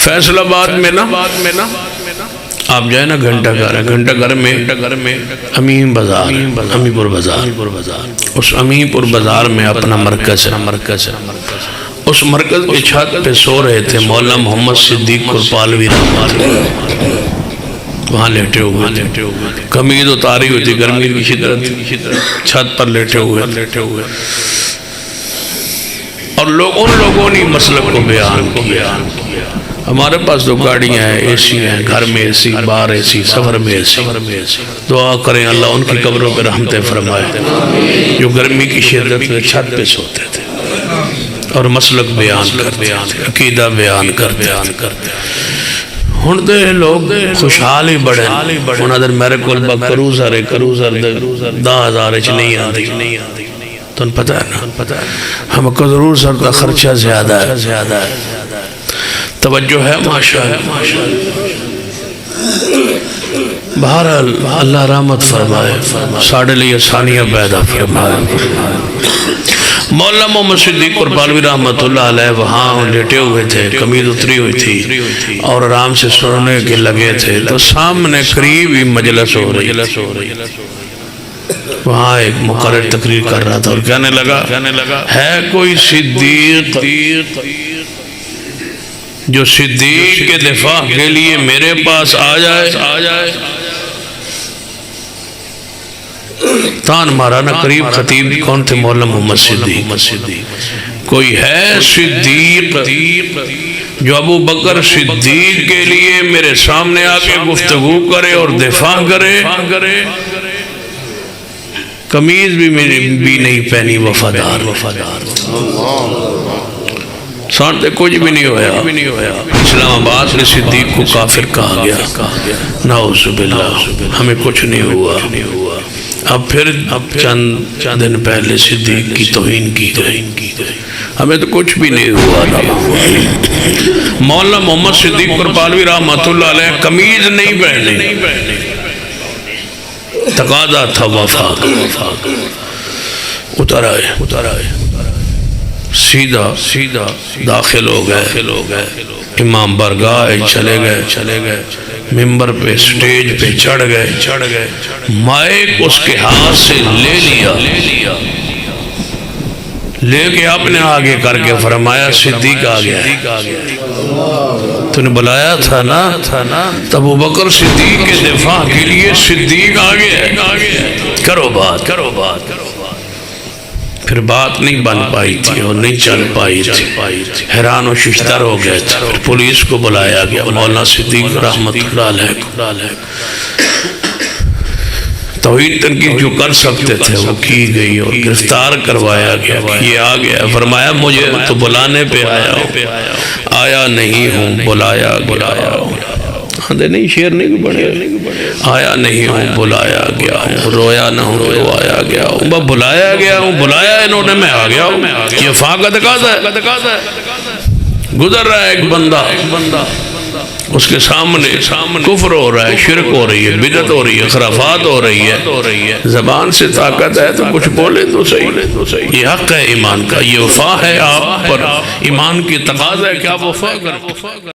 فیصل آباد میں نا آپ جائیں نا گھنٹہ گھر میں امین بازار، امی پور بازار، اس امی پور بازار میں اپنا مرکز ہے۔ اس مرکز کے چھت پہ سو رہے تھے مولانا محمد صدیق قرپالوی رحمۃ اللہ، وہاں لیٹے ہوئے قمیض اتاری ہوئی تھی، گرمی کی شدت، چھت پر لیٹے ہوئے اور ان لوگوں نے مسلک کو بیان کیا۔ ہمارے پاس تو گاڑیاں ہیں، اے سی ہیں، گھر میں اے سی، باہر اے سی، سفر میں اے سی۔ دعا کریں اللہ ان کی قبروں پہ رحمتیں فرمائے، جو گرمی کی شدت میں چھت پہ سوتے تھے اور مسلک بیان کرتے، عقیدہ بیان کرتے۔ ہن دے لوگ خوشحال ہی بڑے، انہاں در میرے کول کروزر 10,000 چ نہیں آتی، تو ان پتہ ہے نا ہم کو ضرور سر کا خرچہ زیادہ ہے، توجہ ہے ماشاءاللہ۔ بہرحال اللہ رحمت فرمائے، ساڑھے لیے آسانیاں پیدا فرمائے۔ مولانا محمد صدیق قرپالوی رحمت اللہ علیہ وہاں لیٹے ہوئے تھے، قمیض اتری ہوئی تھی اور آرام سے سننے کے لگے تھے، تو سامنے قریب ہی مجلس ہو رہی، وہاں ایک مقرر تقریر کر رہا تھا اور کہنے لگا ہے کوئی صدیق جو صدیق کے دفاع کے لیے میرے پاس آ جائے؟ تان مارا نا قریب خطیب کون تھے؟ مولانا محمد صدیق۔ کوئی ہے صدیق جو ابو بکر صدیق کے لیے میرے سامنے آ کے گفتگو کرے اور دفاع کرے؟ قمیض بھی نہیں پہنی، وفادار سانتے کچھ بھی نہیں ہویا۔ اسلام آباد میں صدیق کو کافر کہا گیا، نعوذ باللہ، ہمیں کچھ نہیں ہوا۔ اب پھر چند دن پہلے صدیق کی توہین کی گئی، ہمیں تو کچھ بھی نہیں ہوا۔ مولانا محمد صدیق قرپالوی رحمۃ اللہ علیہ قمیض نہیں پہنے، تقاضا تھا وفا کا، اتر آئے، سیدھا داخل ہو گئے، امام برگاہ چلے گئے، ممبر پہ سٹیج پہ چڑھ گئے، مائک اس کے ہاتھ سے لے لیا، لے کے اپنے آگے کر کے فرمایا صدیق آ گیا، تو نے بلایا تھا نا، ابو بکر صدیق کے دفاع کے لیے صدیق آ گیا، کرو بات۔ پھر بات نہیں بن پائی تھی اور نہیں چل پائی تھی، حیران و ششدر ہو گئے تھے، پھر پولیس کو بلایا گیا، مولانا صدیق رحمت اللہ علیہ توحید تنقید جو کر سکتے تھے وہ کی گئی اور گرفتار کروایا گیا، یہ آ گیا، فرمایا مجھے تو بلانے پہ آیا نہیں ہوں، بلایا ہوں، ہاں نہیں شیر نہیں بڑھے، آیا نہیں ہوں، بلایا گیا ہوں، رویا نہ ہوں، روایا گیا ہوں، بلایا گیا ہوں، بلایا انہوں نے، میں آ گیا ہوں۔ یہ فاقہ تقاضا ہے، گزر رہا ہے ایک بندہ، اس کے سامنے کفر ہو رہا ہے، شرک ہو رہی ہے، بدعت ہو رہی ہے، خرافات ہو رہی ہے، زبان سے طاقت ہے تو کچھ بولے تو صحیح، یہ حق ہے ایمان کا، یہ وفا ہے آپ پر، ایمان کی تقاضا ہے کہ آپ وفا کریں۔